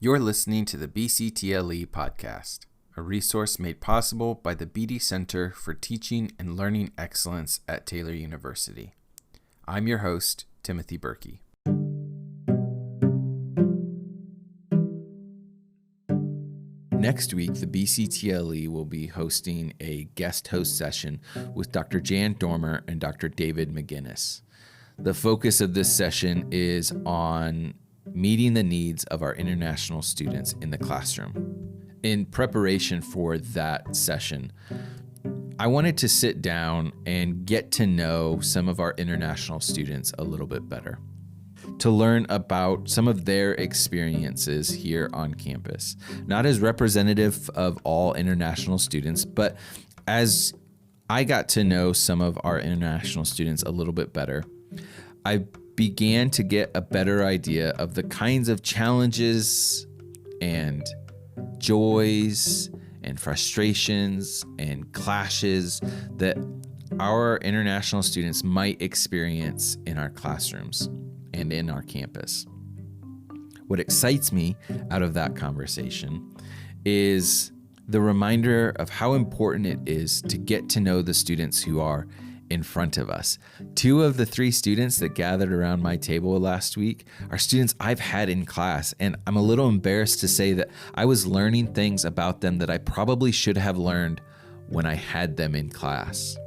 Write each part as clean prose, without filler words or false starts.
You're listening to the BCTLE podcast, a resource made possible by the Beatty Center for Teaching and Learning Excellence at Taylor University. I'm your host, Timothy Berkey. Next week, the BCTLE will be hosting a guest host session with Dr. Jan Dormer and Dr. David McGinnis. The focus of this session is on meeting the needs of our international students in the classroom. In preparation for that session, I wanted to sit down and get to know some of our international students a little bit better, to learn about some of their experiences here on campus, not as representative of all international students, but as I got to know some of our international students a little bit better, I began to get a better idea of the kinds of challenges and joys and frustrations and clashes that our international students might experience in our classrooms and in our campus. What excites me out of that conversation is the reminder of how important it is to get to know the students who are in front of us. 2 of the 3 students that gathered around my table last week are students I've had in class, and I'm a little embarrassed to say that I was learning things about them that I probably should have learned when I had them in class.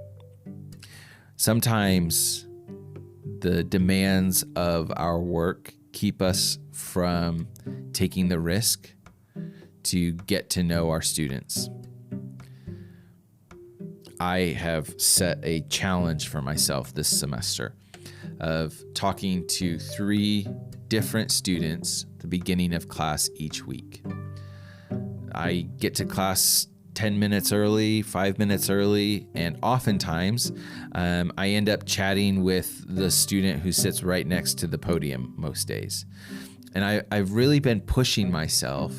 Sometimes the demands of our work keep us from taking the risk to get to know our students. I have set a challenge for myself this semester of talking to 3 different students at the beginning of class each week. I get to class 10 minutes early, 5 minutes early, and oftentimes I end up chatting with the student who sits right next to the podium most days. And I've really been pushing myself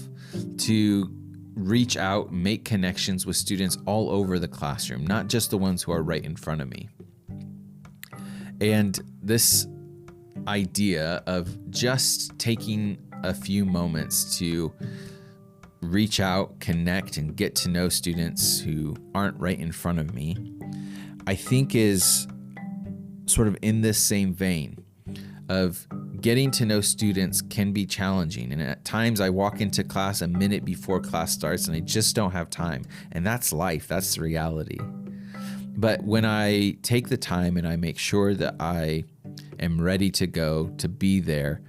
to reach out, make connections with students all over the classroom, not just the ones who are right in front of me. And this idea of just taking a few moments to reach out, connect, and get to know students who aren't right in front of me, I think is sort of in this same vein of getting to know students can be challenging. And at times I walk into class a minute before class starts and I just don't have time. And that's life. That's the reality. But when I take the time and I make sure that I am ready to go, to be there,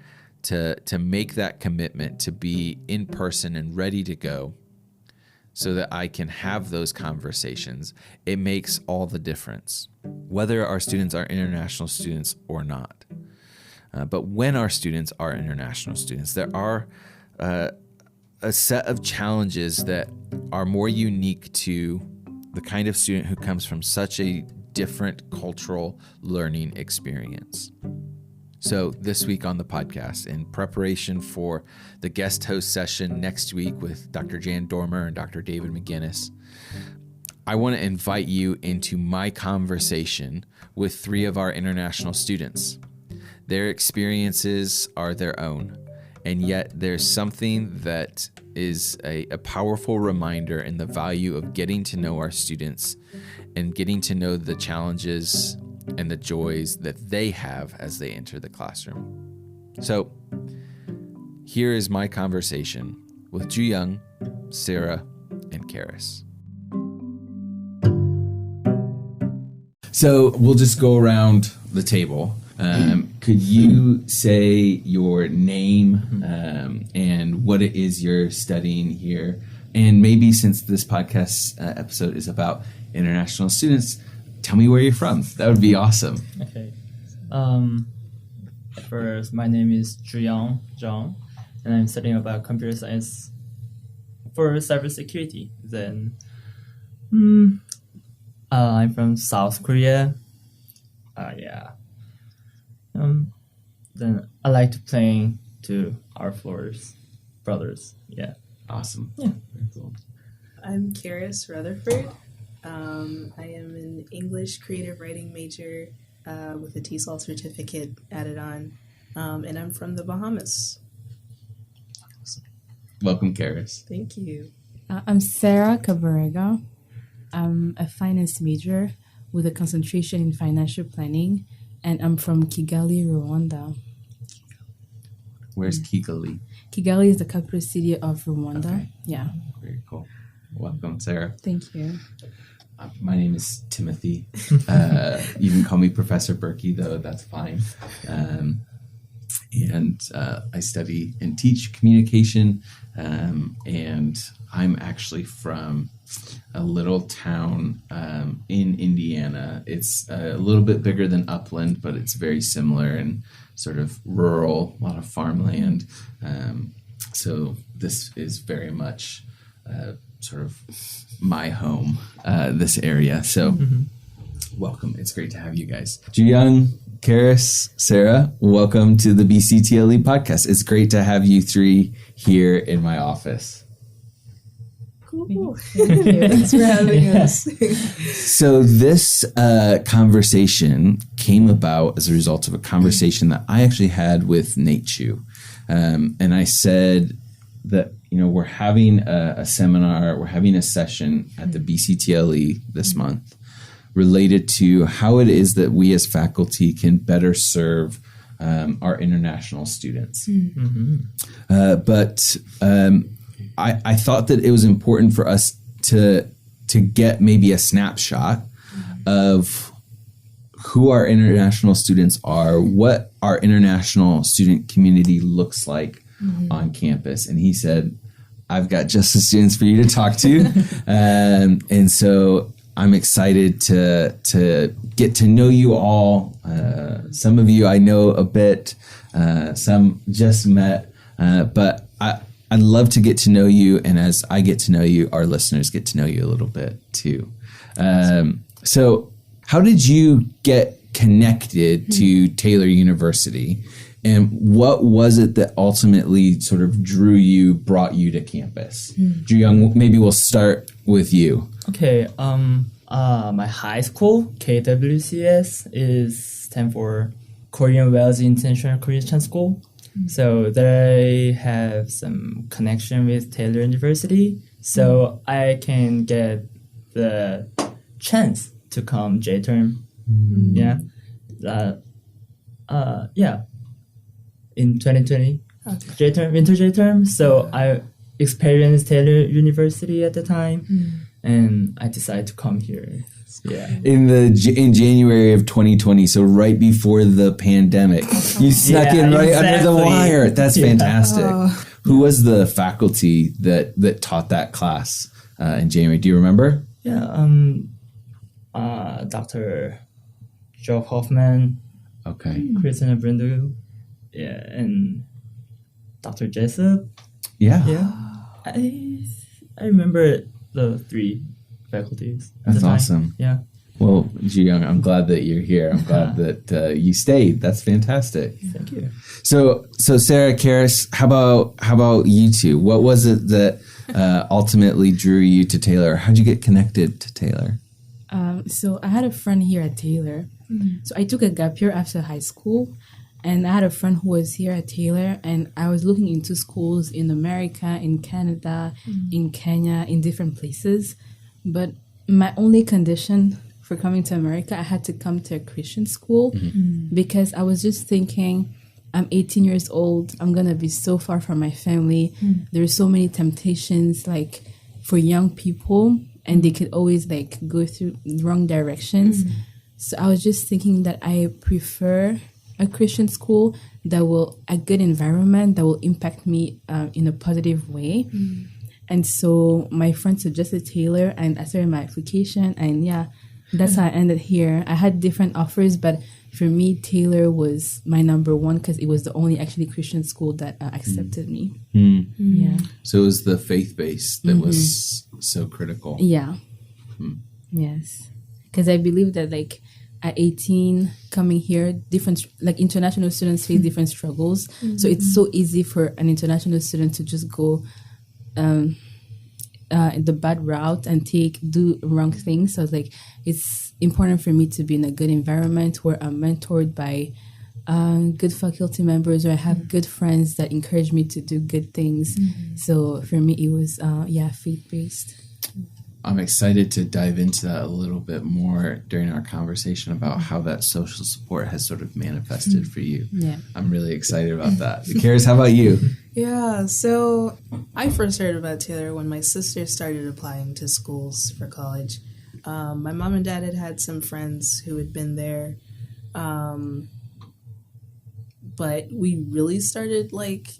to make that commitment, to be in person and ready to go so that I can have those conversations, it makes all the difference, whether our students are international students or not. But when our students are international students, there are a set of challenges that are more unique to the kind of student who comes from such a different cultural learning experience. So this week on the podcast, in preparation for the guest host session next week with Dr. Jan Dormer and Dr. David McGinnis, I want to invite you into my conversation with 3 of our international students. Their experiences are their own, and yet there's something that is a powerful reminder in the value of getting to know our students and getting to know the challenges and the joys that they have as they enter the classroom. So here is my conversation with Juyoung, Sarah, and Kharis. So we'll just go around the table. Could you say your name and what it is you're studying here? And maybe since this podcast episode is about international students, tell me where you're from. That would be awesome. Okay. First, my name is Juyoung, and I'm studying about computer science for cybersecurity. Then, I'm from South Korea. Then I like to play to our brothers. Yeah. Awesome. Yeah. Very cool. I'm Kharis Rutherford. I am an English creative writing major with a TESOL certificate added on, and I'm from the Bahamas. Welcome, Kharis. Thank you. I'm Sarah Cabarega. I'm a finance major with a concentration in financial planning, and I'm from Kigali, Rwanda. Where's Kigali? Kigali is the capital city of Rwanda. Okay. Yeah. Very cool. Welcome, Sarah. Thank you. My name is Timothy. You can call me Professor Berkey, though. That's fine. And I study and teach communication. And I'm actually from a little town in Indiana. It's a little bit bigger than Upland, but it's very similar and sort of rural, a lot of farmland. So this is very much sort of my home, this area. So welcome. It's great to have you guys. Juyoung, Kharis, Sarah, welcome to the BCTLE podcast. It's great to have you three here in my office. Cool. Thank you. Thanks for having us. So this conversation came about as a result of a conversation that I actually had with Nate Chu. And I said that, we're having a seminar, we're having a session at the BCTLE this month related to how it is that we as faculty can better serve our international students. But I thought that it was important for us to get maybe a snapshot of who our international students are, what our international student community looks like on campus. And he said, I've got just the students for you to talk to. And so I'm excited to get to know you all. Some of you I know a bit, some just met, but I'd love to get to know you. And as I get to know you, our listeners get to know you a little bit too. So how did you get connected to Taylor University? And what was it that ultimately sort of brought you to campus? Juyoung, maybe we'll start with you. Okay. My high school, KWCS, stand for Korean Wells International Christian School. So they have some connection with Taylor University. So I can get the chance to come J-term. Yeah. In 2020, J-term, winter J-term. So I experienced Taylor University at the time, and I decided to come here. Yeah. In January of 2020, so right before the pandemic, you snuck in right under the wire. That's fantastic. Who was the faculty that taught that class in January? Do you remember? Yeah. Dr. Joe Hoffman. Okay. Christina Brindu. Yeah, and Dr. Jessup. Yeah. Yeah. I remember the three faculties. At That's the time. awesome. Yeah. Well, Juyoung, I'm glad that you're here. I'm glad that you stayed. That's fantastic. Thank you. So Sarah, Kharis, how about you two? What was it that ultimately drew you to Taylor? How'd you get connected to Taylor? So I had a friend here at Taylor. So I took a gap year after high school, and I had a friend who was here at Taylor, and I was looking into schools in America, in Canada, in Kenya, in different places. But my only condition for coming to America, I had to come to a Christian school because I was just thinking, I'm 18 years old. I'm going to be so far from my family. There's so many temptations, like, for young people, and they could always, like, go through wrong directions. So I was just thinking that I prefer a Christian school that will, a good environment that will impact me in a positive way. And so my friend suggested Taylor, and I started my application, and that's how I ended here. I had different offers, but for me, Taylor was my number one because it was the only actually Christian school that accepted me. Yeah. So it was the faith base that was so critical. Yeah. Yes. Because I believe that, like, at 18, coming here, different, like, international students face different struggles. So it's so easy for an international student to just go the bad route and do wrong things. So it's like, it's important for me to be in a good environment where I'm mentored by good faculty members, or I have good friends that encourage me to do good things. So for me, it was faith-based. I'm excited to dive into that a little bit more during our conversation about how that social support has sort of manifested for you. Yeah. I'm really excited about that. Kharis, how about you? Yeah, so I first heard about Taylor when my sister started applying to schools for college. My mom and dad had some friends who had been there, but we really started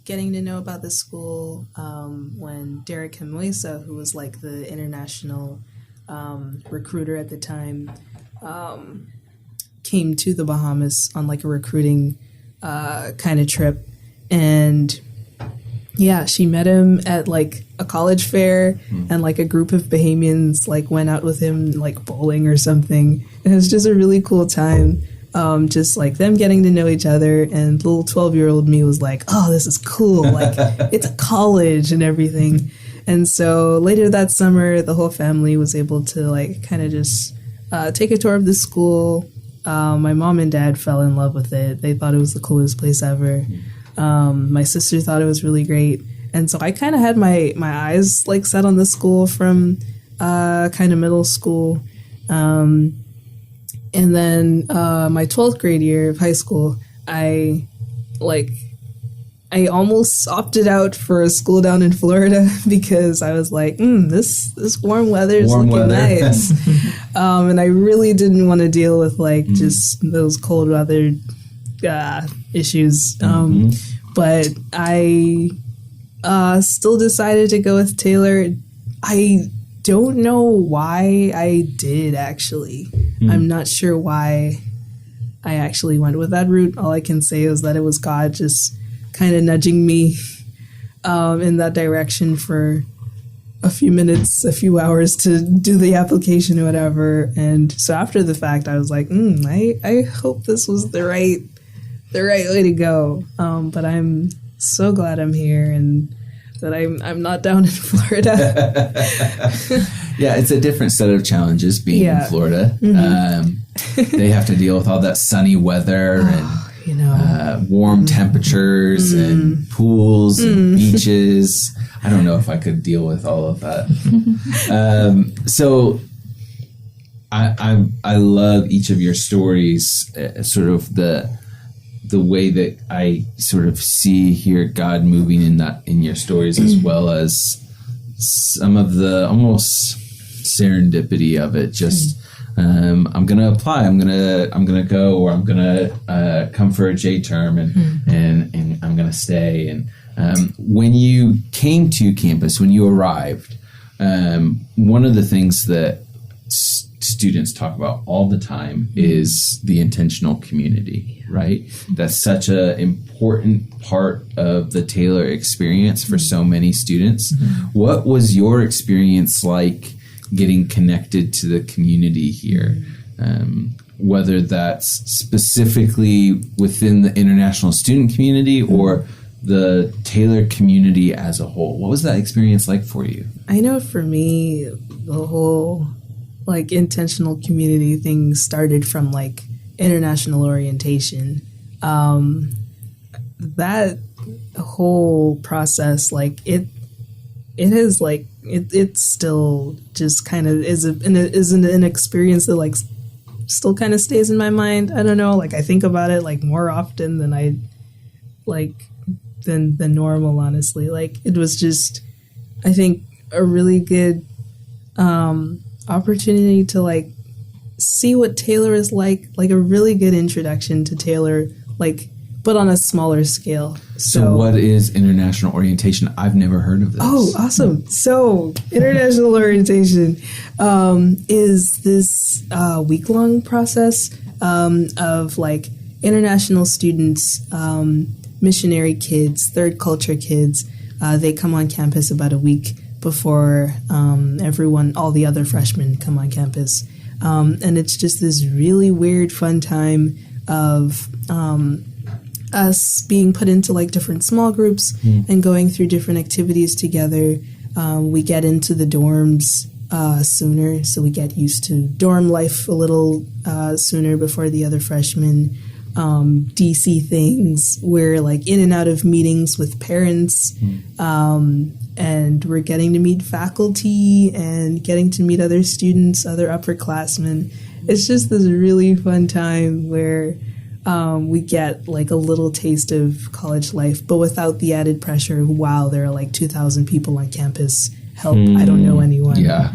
getting to know about the school when Derek Hemuesa, who was the international recruiter at the time, came to the Bahamas on a recruiting kind of trip. And yeah, she met him at a college fair, and a group of Bahamians went out with him bowling or something. And it was just a really cool time. Just them getting to know each other, and little 12-year-old me was like, oh, this is cool. It's a college and everything. And so later that summer, the whole family was able to kind of just take a tour of the school. My mom and dad fell in love with it. They thought it was the coolest place ever. My sister thought it was really great. And so I kind of had my eyes set on the school from kind of middle school. And then my 12th grade year of high school, I almost opted out for a school down in Florida because I was like, this warm weather is looking nice. And I really didn't want to deal with just those cold weather issues. But I still decided to go with Taylor. I don't know why I did, actually. I'm not sure why I actually went with that route. All I can say is that it was God just kind of nudging me in that direction for a few minutes, a few hours to do the application or whatever. And so after the fact, I was like, I hope this was the right way to go. But I'm so glad I'm here and that I'm not down in Florida. Yeah, it's a different set of challenges being in Florida. They have to deal with all that sunny weather and warm temperatures and pools and beaches. I don't know if I could deal with all of that. So I love each of your stories, sort of the way that I sort of hear God moving in your stories, as well as some of the almost serendipity of it. Just I'm gonna apply, I'm gonna go, or I'm gonna come for a J term and I'm gonna stay. And when you came to campus, when you arrived, one of the things that students talk about all the time is the intentional community, right? That's such an important part of the Taylor experience for so many students. What was your experience like getting connected to the community here? Whether that's specifically within the international student community or the Taylor community as a whole. What was that experience like for you? I know for me, the whole intentional community thing started from international orientation. That whole process, it's still just kind of is an experience that still kind of stays in my mind. I don't know, I think about it more often than I than normal, honestly. It was just, I think, a really good opportunity to see what Taylor is like a really good introduction to Taylor, but on a smaller scale. So what is international orientation? I've never heard of this. Oh, awesome. So international orientation is this week-long process of international students, missionary kids, third culture kids. They come on campus about a week before all the other freshmen come on campus. And it's just this really weird, fun time of us being put into different small groups and going through different activities together. We get into the dorms sooner, so we get used to dorm life a little sooner before the other freshmen. DC things. We're like in and out of meetings with parents, and we're getting to meet faculty and getting to meet other students, other upperclassmen. It's just this really fun time where we get like a little taste of college life, but without the added pressure of, wow, there are like 2,000 people on campus. Help, I don't know anyone. Yeah.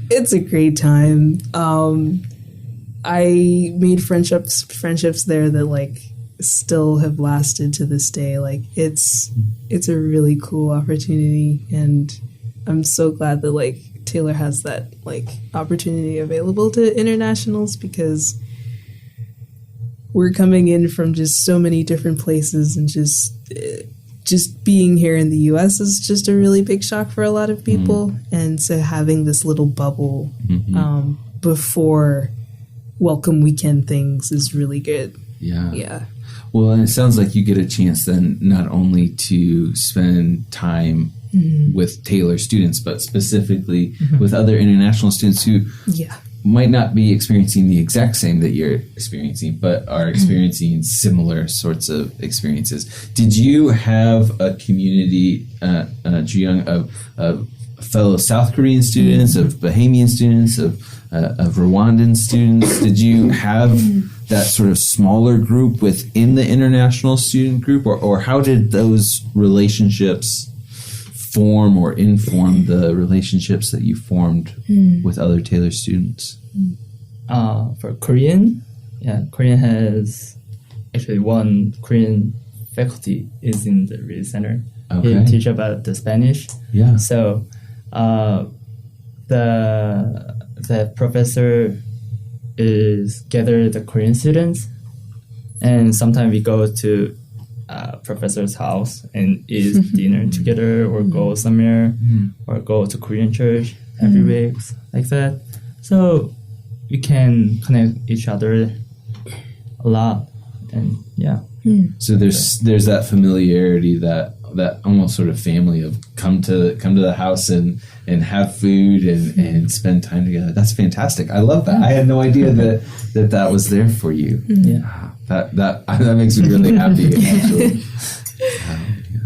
It's a great time. I made friendships there that like still have lasted to this day. Like it's a really cool opportunity, and I'm so glad that like Taylor has that like opportunity available to internationals, because we're coming in from just so many different places, and just being here in the US is just a really big shock for a lot of people. And so having this little bubble before welcome weekend things is really good. Yeah. Well, and it sounds like you get a chance then not only to spend time with Taylor students, but specifically with other international students who might not be experiencing the exact same that you're experiencing, but are experiencing similar sorts of experiences. Did you have a community, Juyoung, of fellow South Korean students, of Bahamian students, of Rwandan students? Did you have that sort of smaller group within the international student group, or how did those relationships form or inform the relationships that you formed with other Taylor students? For Korean, Korean has actually one Korean faculty is in the Reed Center. Okay. He teach about the Spanish. Yeah. So the professor is gather the Korean students, and sometimes we go to professor's house and eat dinner together, or go somewhere, or go to Korean church every week, like that. So we can connect each other a lot, and So there's that familiarity, that almost sort of family of come to the house and have food and spend time together. That's fantastic. I love that. I had no idea that was there for you. That makes me really happy, actually.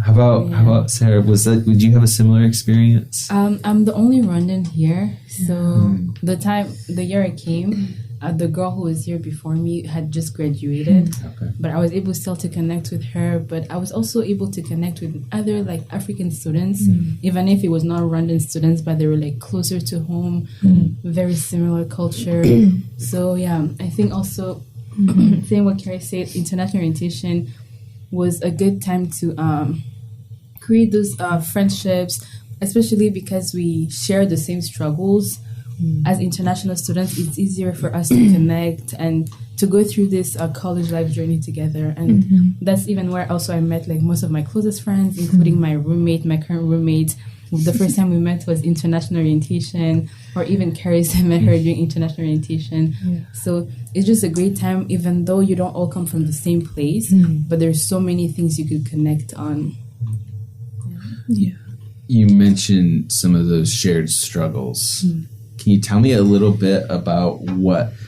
How about Sarah? Would you have a similar experience? I'm the only Rwandan here. So the year I came, the girl who was here before me had just graduated. Okay. But I was able still to connect with her. But I was also able to connect with other like African students, even if it was not Rwandan students, but they were like closer to home, very similar culture. So I think also saying what Kharis said, international orientation was a good time to create those friendships, especially because we share the same struggles. As international students, it's easier for us to connect and to go through this college life journey together. And that's even where also I met like most of my closest friends, including my current roommate. The first time we met was international orientation, or even Kharis, I met her during international orientation. So it's just a great time, even though you don't all come from the same place, but there's so many things you could connect on. You mentioned some of those shared struggles. Can you tell me a little bit about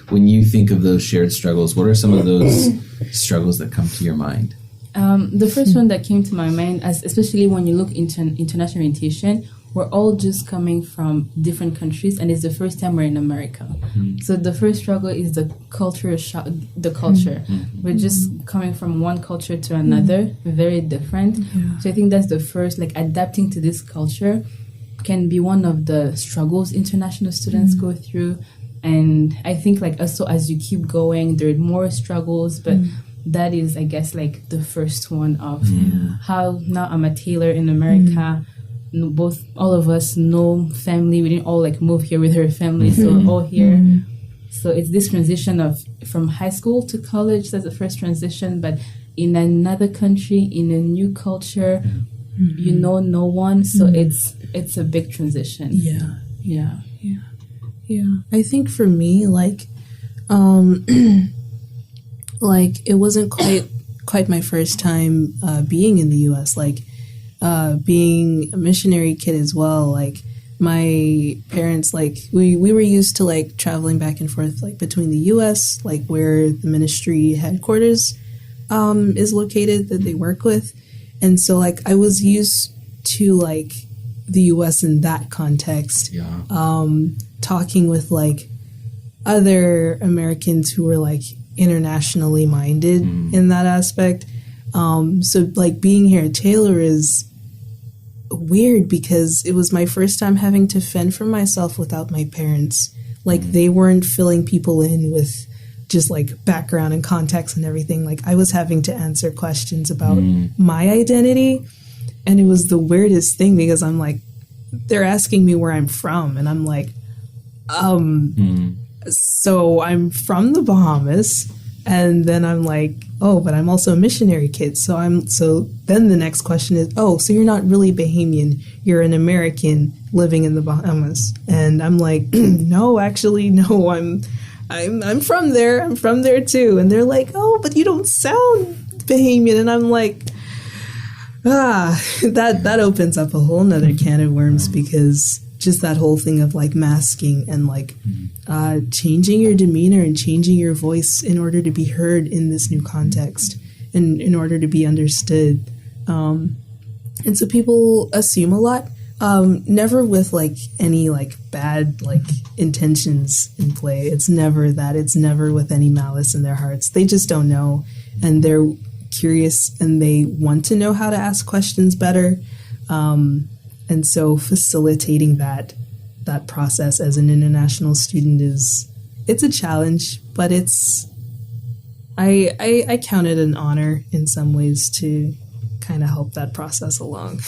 when you think of those shared struggles, what are some of those struggles that come to your mind? The first one that came to my mind, especially when you look into international orientation, we're all just coming from different countries, and it's the first time we're in America. So the first struggle is the culture. We're just coming from one culture to another, very different. So I think that's the first, like adapting to this culture can be one of the struggles international students go through. And I think like also as you keep going, there are more struggles, but that is, I guess, like the first one of how now I'm a Taylor in America. All of us, no family. We didn't all like move here with her family, so we're all here. So it's this transition from high school to college. That's the first transition, but in another country, in a new culture, you know no one. So it's a big transition. Yeah. I think for me, like it wasn't quite my first time being in the U.S. Like being a missionary kid as well. Like my parents, like, we were used to, like, traveling back and forth, like, between the U.S., like, where the ministry headquarters is located that they work with. And so, like, I was used to, like, the U.S. in that context. Talking with, like, other Americans who were, like, internationally minded in that aspect. So, like, being here at Taylor is weird because it was my first time having to fend for myself without my parents. Like, they weren't filling people in with just, like, background and context and everything. Like, I was having to answer questions about my identity. And it was the weirdest thing because I'm like, they're asking me where I'm from. And I'm like, so I'm from the Bahamas. And then I'm like, oh, but I'm also a missionary kid. So then the next question is, oh, so you're not really Bahamian. You're an American living in the Bahamas. And I'm like, no, actually, no, I'm from there. I'm from there too. And they're like, oh, but you don't sound Bahamian. And I'm like, that opens up a whole nother can of worms because just that whole thing of like masking and like changing your demeanor and changing your voice in order to be heard in this new context and in order to be understood. And so people assume a lot, never with like any like bad like intentions in play. It's never that. It's never with any malice in their hearts. They just don't know, and they're curious and they want to know how to ask questions better. And so facilitating that process as an international student it's a challenge, but I count it an honor in some ways to kind of help that process along.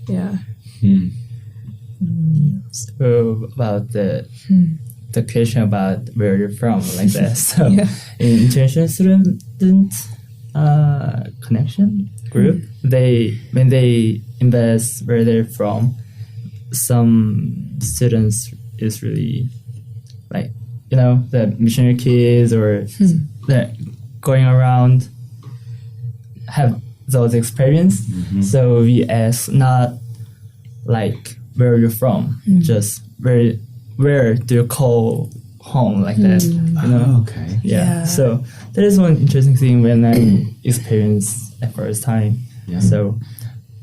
Yeah. So about the question about where you're from, like that. So in international student connection group, when they invest where they're from, some students is really like, you know, the missionary kids or that going around have those experience. So we ask not like where you're from, just where do you call home, like that, you know? Okay. Yeah. So that is one interesting thing when I experienced at first time. So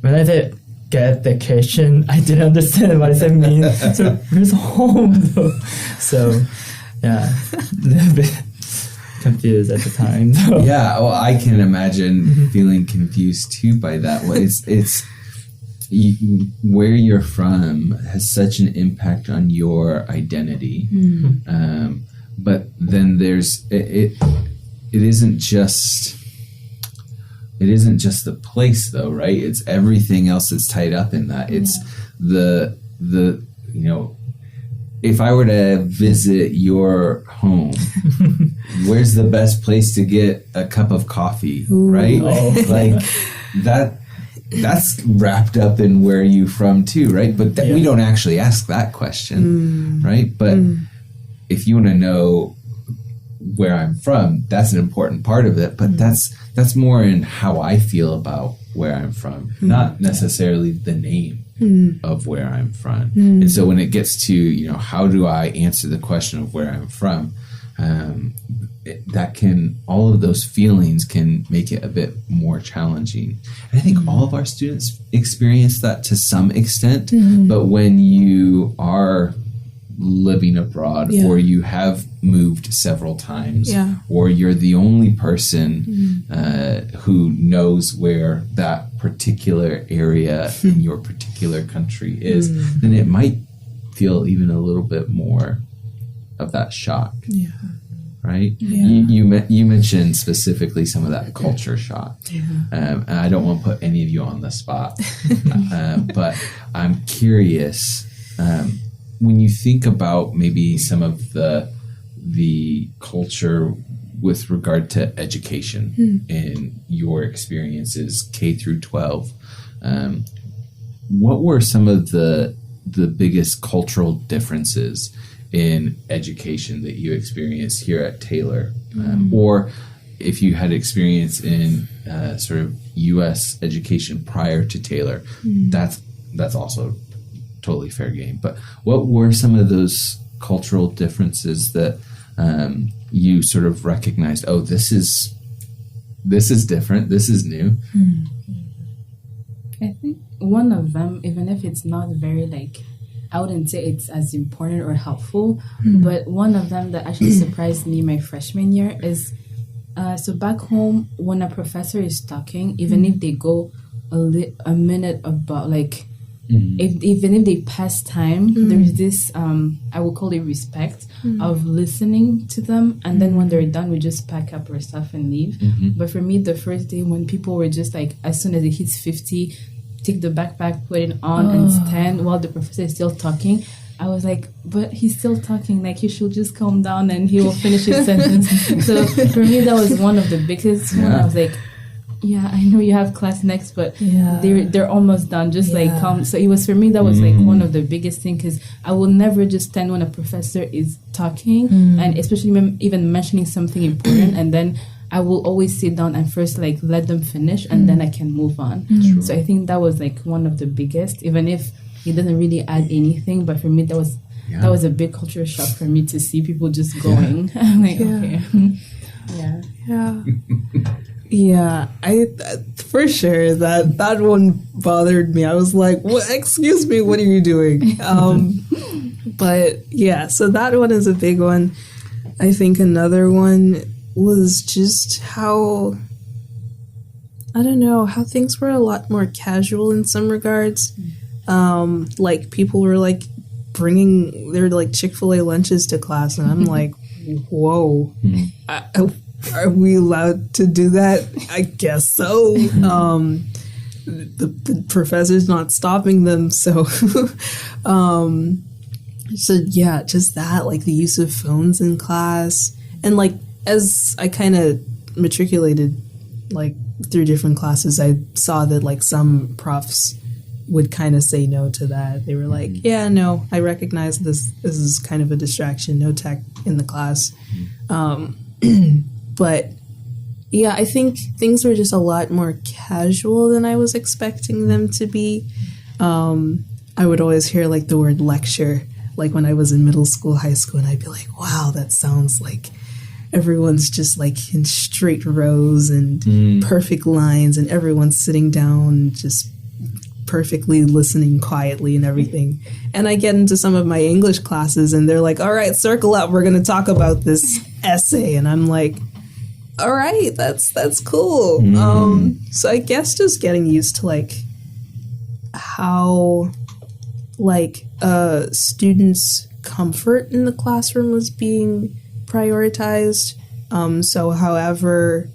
when I did get the question, I didn't understand what does that mean. So where's home though? So yeah, a little bit confused at the time. So. Yeah, well, I can imagine feeling confused too by that. Well, it's where you're from has such an impact on your identity, but then there's it isn't just the place though, right? It's everything else that's tied up in that. It's the you know, if I were to visit your home, where's the best place to get a cup of coffee, right? Like that's wrapped up in where you from too, right? But we don't actually ask that question, right? But if you want to know where I'm from, that's an important part of it. But that's more in how I feel about where I'm from, not necessarily the name of where I'm from. And so when it gets to, you know, how do I answer the question of where I'm from, all of those feelings can make it a bit more challenging. And I think all of our students experience that to some extent, but when you are living abroad or you have moved several times or you're the only person who knows where that particular area in your particular country is, then it might feel even a little bit more of that shock. Right? You mentioned specifically some of that culture shock. And I don't want to put any of you on the spot, but I'm curious, when you think about maybe some of the culture with regard to education in your experiences, K through 12, what were some of the biggest cultural differences in education that you experienced here at Taylor, or if you had experience in sort of U.S. education prior to Taylor, that's also totally fair game. But what were some of those cultural differences that you sort of recognized? Oh, this is different. This is new. I think one of them, even if it's not very I wouldn't say it's as important or helpful, but one of them that actually surprised me my freshman year is, so back home, when a professor is talking, even if they go a minute about, even if they pass time, there's this, I would call it respect of listening to them. And then when they're done, we just pack up our stuff and leave. But for me, the first day when people were just as soon as it hits 50, take the backpack, put it on and stand while the professor is still talking, I was like, but he's still talking, he should just calm down and he will finish his sentence. So for me, that was one of the biggest one. I was like, yeah, I know you have class next, but they're almost done. Just calm. So it was, for me, that was one of the biggest things, because I will never just stand when a professor is talking and especially even mentioning something important, and then I will always sit down and first let them finish and then I can move on. So I think that was one of the biggest, even if it doesn't really add anything, but for me that was a big culture shock for me to see people just going. I'm like, okay. Yeah, I for sure that one bothered me. I was like, "What? Excuse me, what are you doing?" But yeah, so that one is a big one. I think another one was just how, I don't know, how things were a lot more casual in some regards. People were bringing their Chick-fil-A lunches to class, and I'm like, whoa. Are we allowed to do that? I guess so. The professor's not stopping them, so yeah, just that, the use of phones in class. And as I kind of matriculated through different classes, I saw that some profs would kind of say no to that. They were like, yeah, no, I recognize this is kind of a distraction, no tech in the class. But yeah, I think things were just a lot more casual than I was expecting them to be. I would always hear the word lecture, when I was in middle school, high school, and I'd be like, wow, that sounds like everyone's just in straight rows and perfect lines, and everyone's sitting down just perfectly listening quietly and everything. And I get into some of my English classes and they're like, all right, circle up, we're going to talk about this essay. And I'm like, all right, that's cool. So I guess just getting used to how students' comfort in the classroom was being prioritized. So however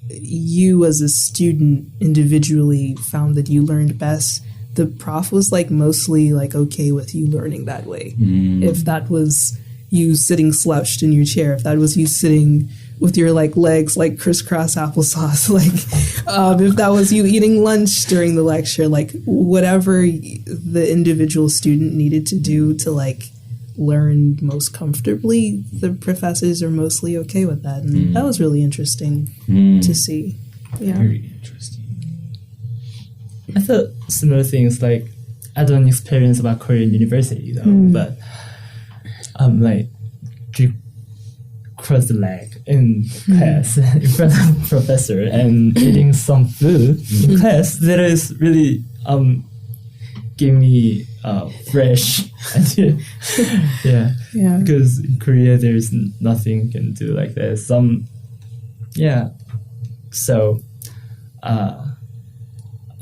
you as a student individually found that you learned best, the prof was mostly okay with you learning that way. If that was you sitting slouched in your chair, if that was you sitting with your legs crisscross applesauce, if that was you eating lunch during the lecture, whatever the individual student needed to do to learn most comfortably, the professors are mostly okay with that, and that was really interesting to see. Yeah, very interesting. I thought similar things I don't experience about Korean university though, but you cross the leg in class in front of the professor and eating some food in class that is really give me fresh idea. yeah, because in Korea there's nothing you can do like that. So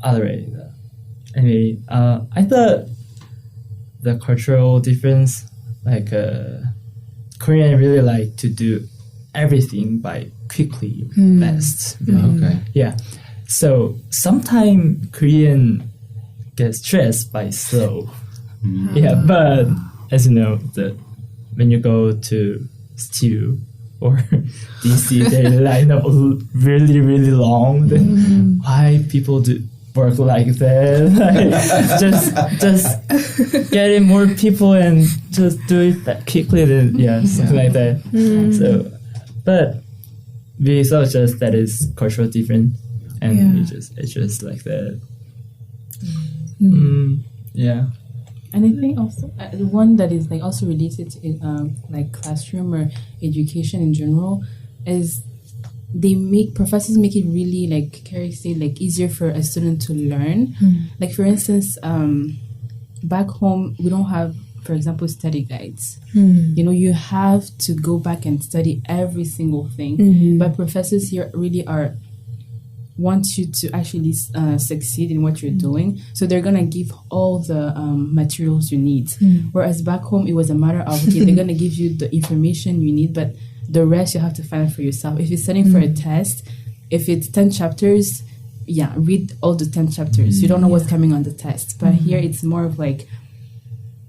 other way. Anyway, I thought the cultural difference, Korean really like to do everything by quickly, fast. Okay. Yeah. So sometimes Korean get stressed by slow. Yeah, but as you know, when you go to STU or DC, they line up really, really long. Then why people do work like that? just getting more people and just do it that quickly. Then something like that. So, but we thought just that is cultural different, and it's just like that. Yeah. And I think also the one that is like also related to like classroom or education in general is professors make it really, like Kharis said, like easier for a student to learn. Like for instance, back home we don't have, for example, study guides. You know, you have to go back and study every single thing. But professors here really want you to actually succeed in what you're doing. So they're going to give all the materials you need. Whereas back home, it was a matter of, okay, they're going to give you the information you need, but the rest you have to find for yourself. If you're studying for a test, if it's 10 chapters, read all the 10 chapters. You don't know what's coming on the test. But here it's more of like,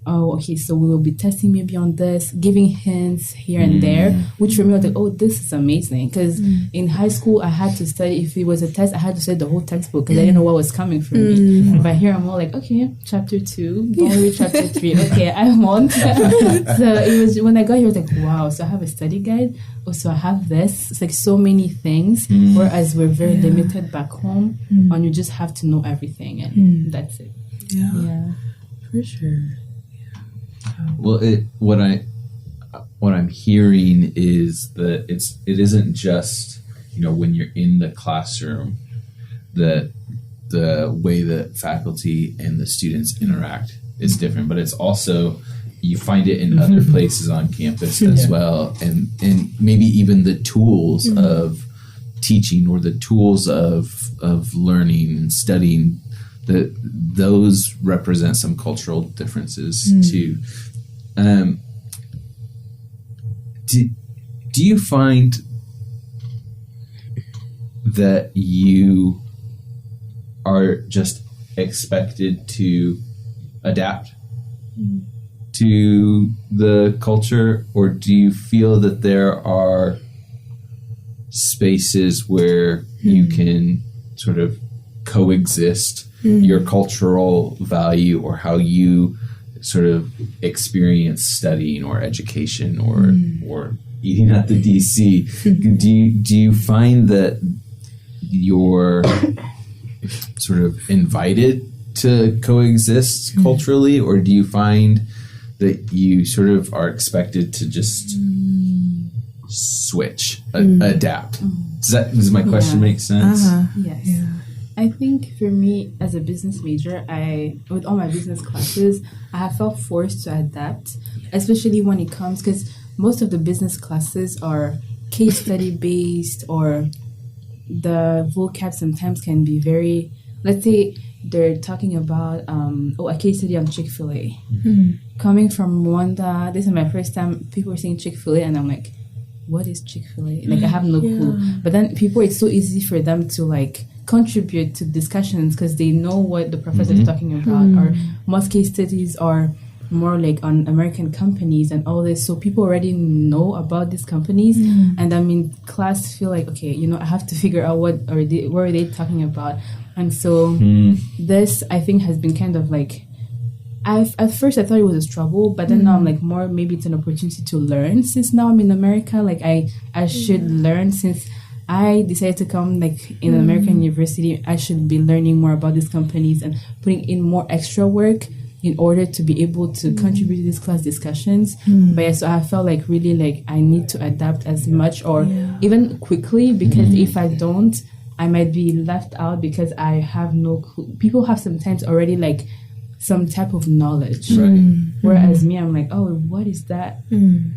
oh, okay, so we will be testing maybe on this, giving hints here and there, which for me was like, oh, this is amazing. Because in high school, I had to study, if it was a test, I had to study the whole textbook because I didn't know what was coming for me. But here I'm more like, okay, chapter 2, don't read chapter 3. Okay, I'm on. So it was, when I got here, I was like, wow, so I have a study guide. Oh, so I have this. It's like so many things, whereas we're very limited back home, and you just have to know everything, and that's it. Yeah, for sure. Well, what I'm hearing is that it isn't just, you know, when you're in the classroom that the way that faculty and the students interact is different, but it's also, you find it in other places on campus as well, and maybe even the tools of teaching or the tools of learning and studying, that those represent some cultural differences too. Do you find that you are just expected to adapt to the culture, or do you feel that there are spaces where you can sort of coexist your cultural value or how you sort of experience studying or education or eating at the DC? Do you find that you're sort of invited to coexist culturally, or do you find that you sort of are expected to just switch, adapt? Does my question make sense? Yes. Yeah. I think for me, as a business major, with all my business classes, I have felt forced to adapt, especially when it comes, because most of the business classes are case study based, or the vocab sometimes can be very, let's say they're talking about a case study on Chick-fil-A. Coming from Rwanda, this is my first time people were saying Chick-fil-A, and I'm like, what is Chick-fil-A? Like, I have no clue. But then people, it's so easy for them to like contribute to discussions because they know what the professor is talking about. Or most case studies are more like on American companies and all this, so people already know about these companies, and I'm in class feel like, okay, you know, I have to figure out what are they talking about. And so this, I think, has been kind of like, at first I thought it was a struggle, but then now I'm like, more maybe it's an opportunity to learn. Since now I'm in America, like I should learn. Since I decided to come like in an American university, I should be learning more about these companies and putting in more extra work in order to be able to contribute to these class discussions. But yeah, so I felt like really like I need to adapt as much or even quickly, because if I don't, I might be left out because I have no clue. People have sometimes already like some type of knowledge. Whereas me, I'm like, oh, what is that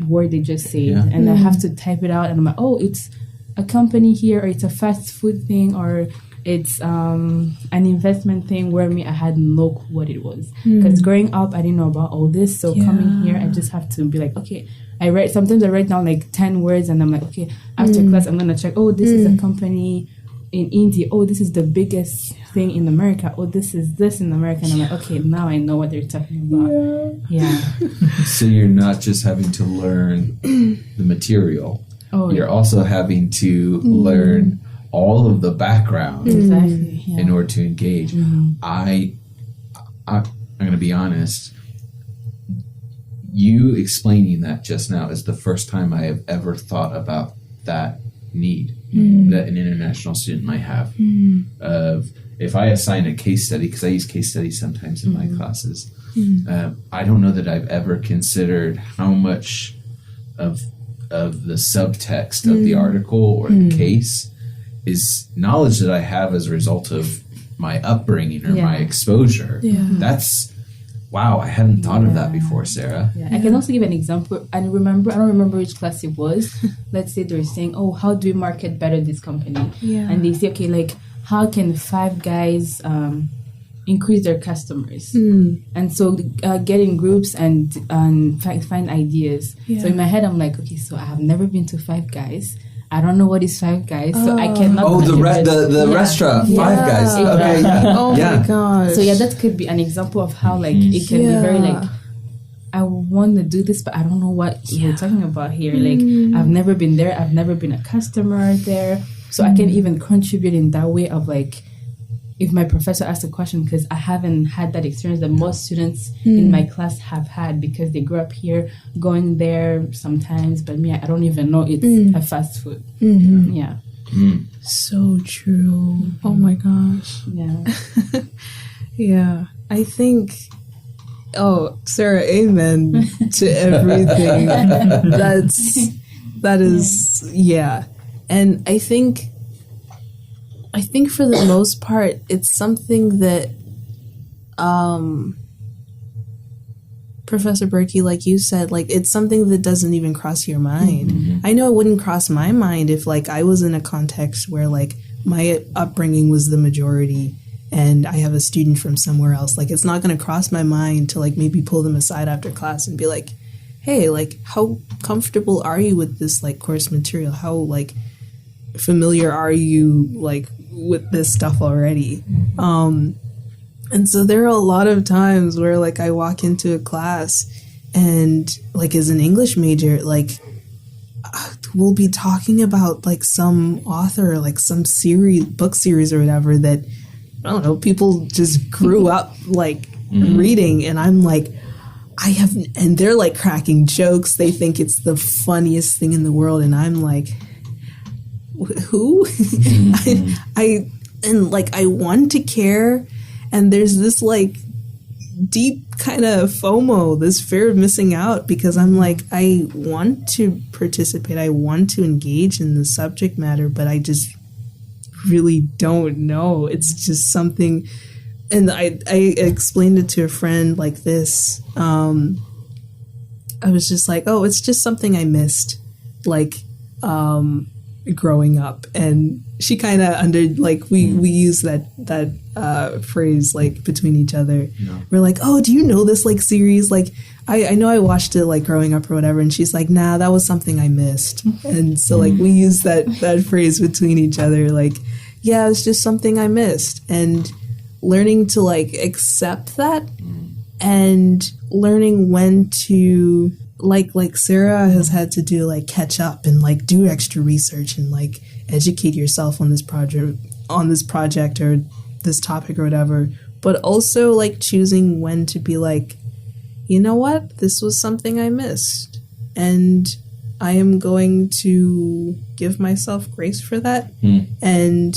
word they just said? And I have to type it out, and I'm like, oh, it's a company here, or it's a fast food thing, or it's an investment thing, where me, I had no clue what it was. Because growing up, I didn't know about all this. So coming here, I just have to be like, okay, sometimes I write down like 10 words, and I'm like, okay, after class, I'm going to check, oh, this is a company in India. Oh, this is the biggest thing in America. Oh, this is this in America. And I'm like, okay, now I know what they're talking about. So you're not just having to learn the material. You're also having to learn all of the background in order to engage. I'm going to be honest. You explaining that just now is the first time I have ever thought about that need that an international student might have of if I assign a case study, because I use case studies sometimes in my classes, I don't know that I've ever considered how much of the subtext of the article or the case is knowledge that I have as a result of my upbringing or my exposure. That's wow, I hadn't thought of that before, Sarah. I can also give an example. I don't remember which class it was. Let's say they're saying, oh, how do we market better this company? And they say, okay, like, how can Five Guys increase their customers? And so get in groups and find ideas. So in my head, I'm like, okay, so I have never been to Five Guys. I don't know what is Five Guys, so I cannot. Oh, the restaurant, Five Guys. Okay, Oh my gosh. So that could be an example of how like it can be very like, I want to do this, but I don't know what we're talking about here. Like I've never been there. I've never been a customer there, so I can even contribute in that way of like, if my professor asks a question, because I haven't had that experience that most students in my class have had because they grew up here, going there sometimes, but me, I don't even know it's a fast food. Yeah. So true. Oh my gosh. Yeah. Yeah. I think, Sarah, amen to everything. That is, yeah. And I think for the most part, it's something that Professor Berkey, like you said, like it's something that doesn't even cross your mind. I know it wouldn't cross my mind if like I was in a context where like my upbringing was the majority and I have a student from somewhere else. Like it's not going to cross my mind to like maybe pull them aside after class and be like, hey, like how comfortable are you with this like course material? How like familiar are you like with this stuff already? And so there are a lot of times where like I walk into a class and like as an English major, like we'll be talking about like some author, like some book series or whatever that, I don't know, people just grew up like reading, and I'm like, and they're like cracking jokes. They think it's the funniest thing in the world, and I'm like, who? I want to care, and there's this like deep kind of FOMO, this fear of missing out, because I'm like, I want to participate, I want to engage in the subject matter, but I just really don't know. It's just something, and I explained it to a friend like this. I was just like, oh, it's just something I missed, like growing up. And she kind of we use that phrase like between each other. We're like, oh, do you know this like series? Like I know I watched it like growing up or whatever. And she's like, nah, that was something I missed. And so like we use that phrase between each other, like, yeah, it's just something I missed. And learning to like accept that and learning when to like Sarah has had to do like catch up and like do extra research and like educate yourself on this project or this topic or whatever, but also like choosing when to be like, you know what, this was something I missed, and I am going to give myself grace for that. And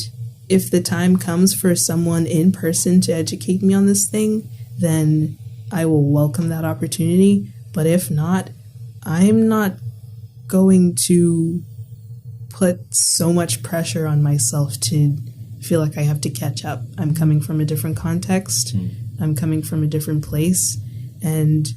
if the time comes for someone in person to educate me on this thing, then I will welcome that opportunity. But if not, I'm not going to put so much pressure on myself to feel like I have to catch up. I'm coming from a different context. I'm coming from a different place. And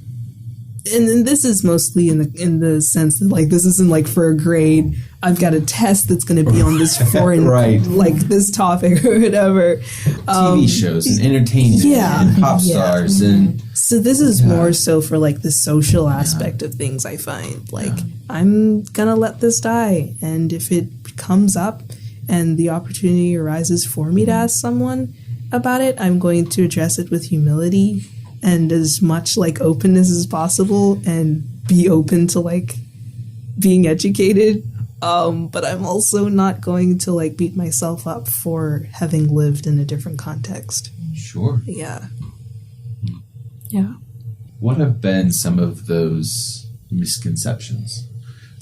this is mostly in the sense that like this isn't like for a grade. I've got a test that's going to be on this foreign like this topic or whatever. TV shows and entertainment and pop stars and so this is more so for like the social aspect of things. I find like I'm gonna let this die, and if it comes up and the opportunity arises for me to ask someone about it, I'm going to address it with humility and as much like openness as possible, and be open to like being educated. But I'm also not going to like beat myself up for having lived in a different context. Sure. Yeah. What have been some of those misconceptions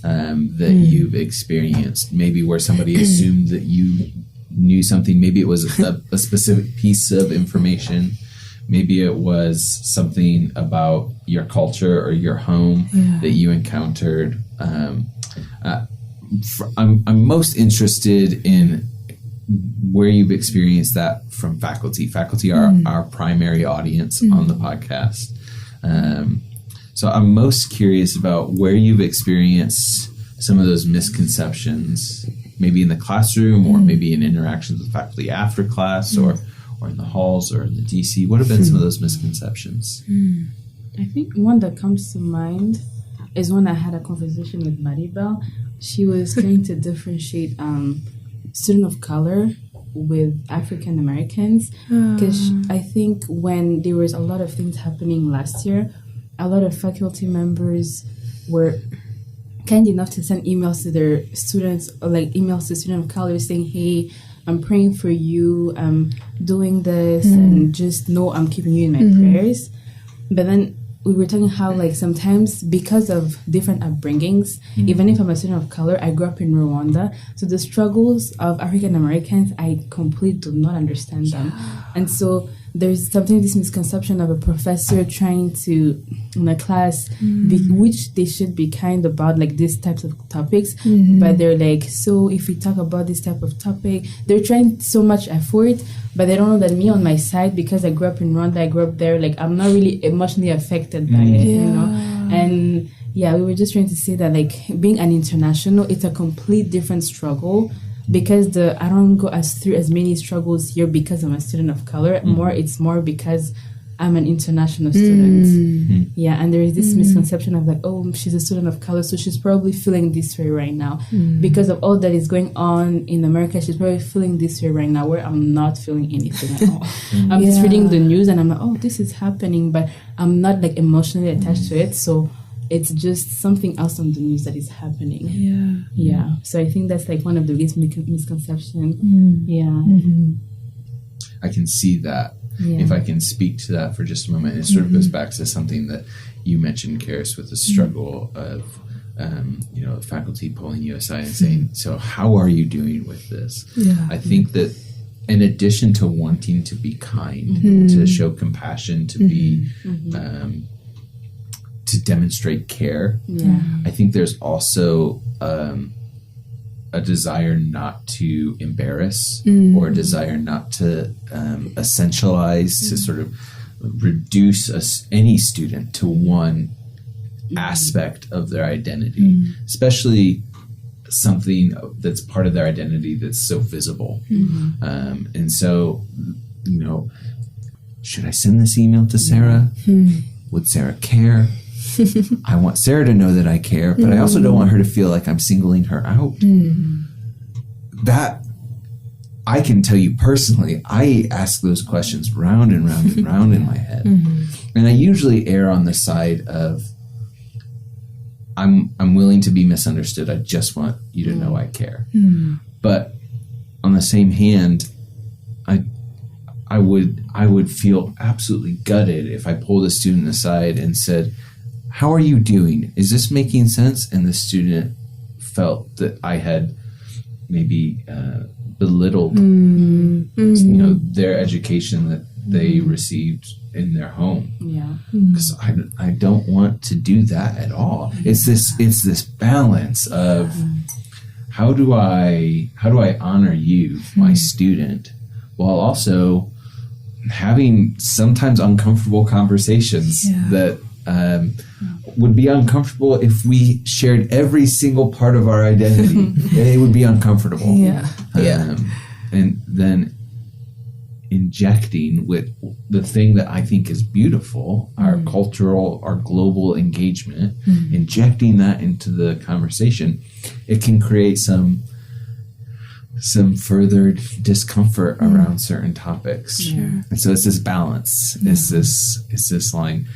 that you've experienced? Maybe where somebody assumed that you knew something. Maybe it was a specific piece of information. Maybe it was something about your culture or your home that you encountered. I'm most interested in where you've experienced that from faculty. Faculty are our primary audience on the podcast. So I'm most curious about where you've experienced some of those misconceptions, maybe in the classroom or maybe in interactions with faculty after class or in the halls or in the DC. What have been some of those misconceptions? I think one that comes to mind is when I had a conversation with Maribel. She was trying to differentiate student of color with African Americans, because I think when there was a lot of things happening last year, a lot of faculty members were kind enough to send emails to their students, or like emails to student of color saying, hey, I'm praying for you, I'm doing this, and just know I'm keeping you in my prayers. But then we were talking how, like, sometimes because of different upbringings, even if I'm a student of color, I grew up in Rwanda, so the struggles of African Americans, I completely do not understand them. And so there's sometimes this misconception of a professor trying to, in a class, which they should be kind about, like, these types of topics, but they're like, so if we talk about this type of topic, they're trying so much effort, but they don't know that me on my side, because I grew up in Rwanda, I grew up there, like, I'm not really emotionally affected by it, you know? And yeah, we were just trying to say that, like, being an international, it's a complete different struggle, because I don't go through as many struggles here because I'm a student of color. It's more because I'm an international student. Yeah, and there is this misconception of, like, oh, she's a student of color, so she's probably feeling this way right now. Because of all that is going on in America, she's probably feeling this way right now, where I'm not feeling anything at all. I'm just reading the news and I'm like, oh, this is happening, but I'm not, like, emotionally attached to it, so it's just something else on the news that is happening. Yeah. So I think that's, like, one of the biggest misconceptions. I can see that. If I can speak to that for just a moment, it sort of goes back to something that you mentioned, Kharis, with the struggle of, faculty pulling you aside and saying, so how are you doing with this? I think that in addition to wanting to be kind, to show compassion, to be, to demonstrate care, I think there's also a desire not to embarrass or a desire not to essentialize, to sort of reduce any student to one aspect of their identity, especially something that's part of their identity that's so visible. And so, should I send this email to Sarah? Would Sarah care? I want Sarah to know that I care, but I also don't want her to feel like I'm singling her out. That, I can tell you personally, I ask those questions round and round and round in my head. And I usually err on the side of, I'm willing to be misunderstood. I just want you to know I care. But on the same hand, I would feel absolutely gutted if I pulled a student aside and said, how are you doing? Is this making sense? And the student felt that I had maybe belittled, their education that they received in their home. Because I don't want to do that at all. It's this balance of how do I honor you, my student, while also having sometimes uncomfortable conversations that would be uncomfortable if we shared every single part of our identity. It would be uncomfortable. And then injecting with the thing that I think is beautiful, our cultural, our global engagement, injecting that into the conversation, it can create some further discomfort around certain topics. And so it's this balance. It's this line.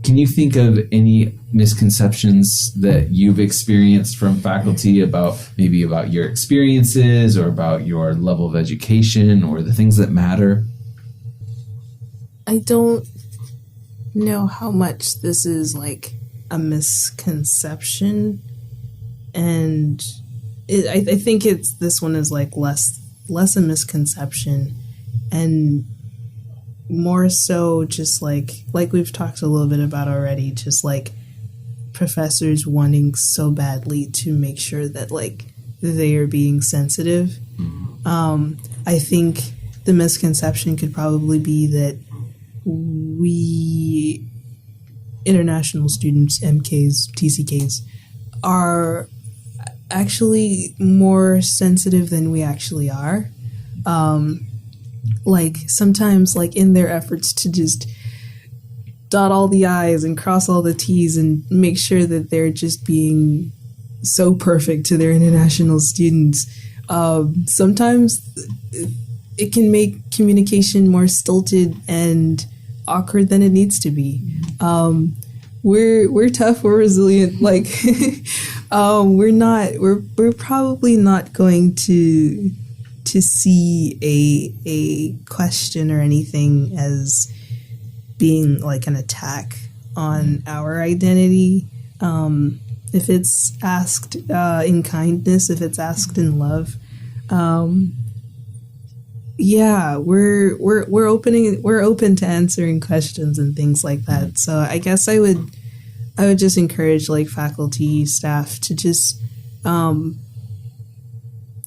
Can you think of any misconceptions that you've experienced from faculty about your experiences or about your level of education or the things that matter? I don't know how much this is like a misconception, and I think this one is like less less a misconception and more so just like we've talked a little bit about already, just like professors wanting so badly to make sure that like they are being sensitive. I think the misconception could probably be that we international students, MKs, TCKs, are actually more sensitive than we actually are. Like sometimes like in their efforts to just dot all the I's and cross all the T's and make sure that they're just being so perfect to their international students, sometimes it can make communication more stilted and awkward than it needs to be. We're tough, we're resilient, like we're probably not going to see a question or anything as being like an attack on our identity. If it's asked in kindness, if it's asked in love, yeah, we're open to answering questions and things like that. So I guess I would just encourage like faculty, staff to just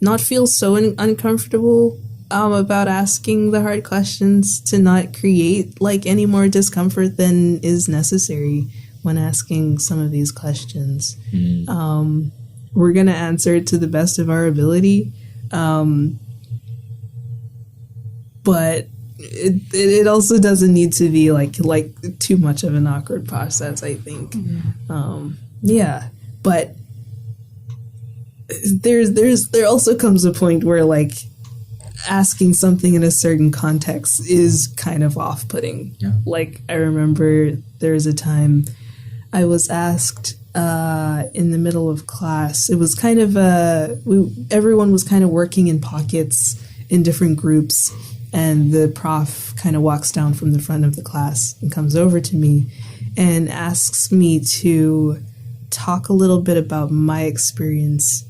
not feel so uncomfortable about asking the hard questions, to not create like any more discomfort than is necessary when asking some of these questions. We're gonna answer it to the best of our ability, but it also doesn't need to be like too much of an awkward process, I think. Yeah, but there also comes a point where like asking something in a certain context is kind of off-putting. Yeah. Like I remember there was a time I was asked in the middle of class. It was kind of everyone was kind of working in pockets in different groups, and the prof kind of walks down from the front of the class and comes over to me and asks me to talk a little bit about my experience,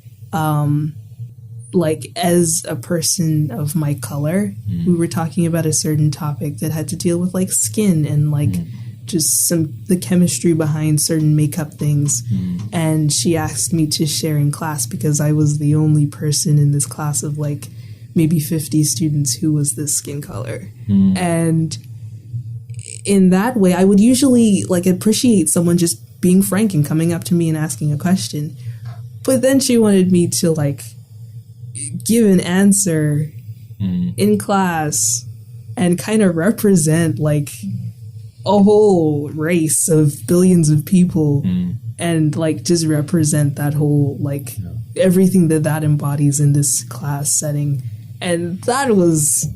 like as a person of my color. We were talking about a certain topic that had to deal with like skin and like just the chemistry behind certain makeup things. And she asked me to share in class because I was the only person in this class of like maybe 50 students who was this skin color. And in that way, I would usually like appreciate someone just being frank and coming up to me and asking a question. But then she wanted me to like give an answer in class and kind of represent like a whole race of billions of people and like just represent that whole like everything that embodies in this class setting. And that was